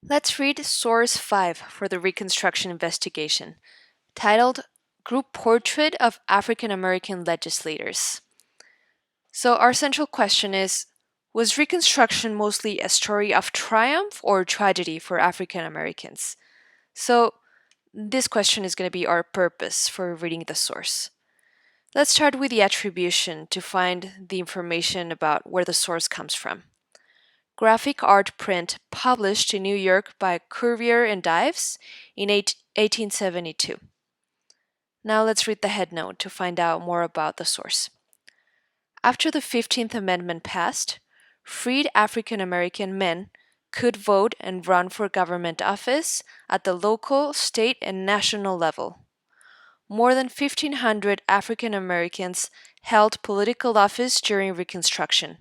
Let's read source 5 for the Reconstruction investigation, titled Group Portrait of African American Legislators. So our central question is, was Reconstruction mostly a story of triumph or tragedy for African Americans? So this question is going to be our purpose for reading the source. Let's start with the attribution to find the information about where the source comes from. Graphic art print published in New York by Currier and Ives in 1872. Now let's read the headnote to find out more about the source. After the 15th Amendment passed, freed African American men could vote and run for government office at the local, state, and national level. More than 1,500 African Americans held political office during Reconstruction.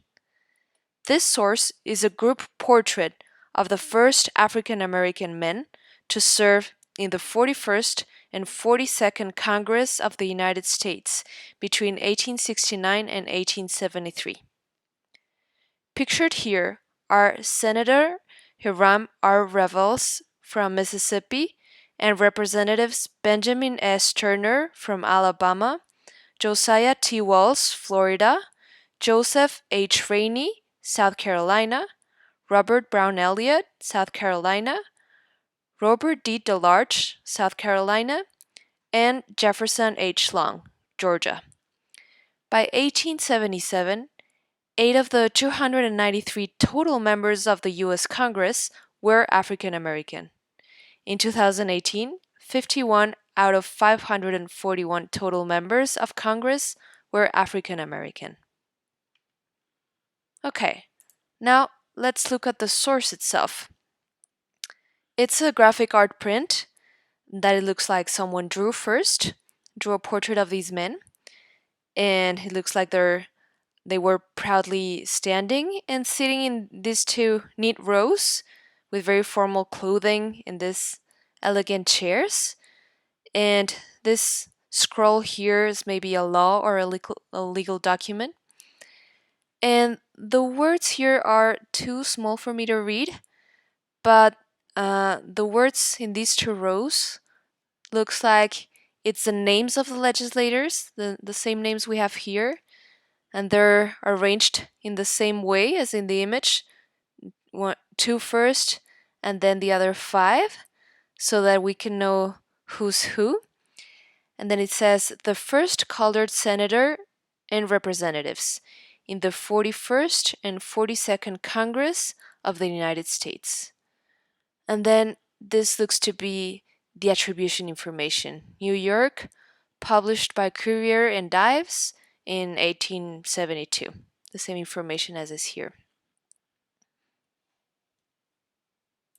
This source is a group portrait of the first African American men to serve in the 41st and 42nd Congress of the United States between 1869 and 1873. Pictured here are Senator Hiram R. Revels from Mississippi and Representatives Benjamin S. Turner from Alabama, Josiah T. Walls, Florida, Joseph H. Rainey, South Carolina, Robert Brown Elliott, South Carolina, Robert D. DeLarge, South Carolina, and Jefferson H. Long, Georgia. By 1877, 8 of the 293 total members of the U.S. Congress were African American. In 2018, 51 out of 541 total members of Congress were African American. Okay, now let's look at the source itself. It's a graphic art print that it looks like someone drew a portrait of these men, and it looks like they were proudly standing and sitting in these two neat rows with very formal clothing in these elegant chairs. And this scroll here is maybe a law or a legal document. And the words here are too small for me to read, but the words in these two rows looks like it's the names of the legislators, the same names we have here, and they're arranged in the same way as in the image, 2 first and then the other 5, so that we can know who's who. And then it says the first colored senator and representatives in the 41st and 42nd Congress of the United States. And then this looks to be the attribution information. New York, published by Currier and Ives in 1872. The same information as is here.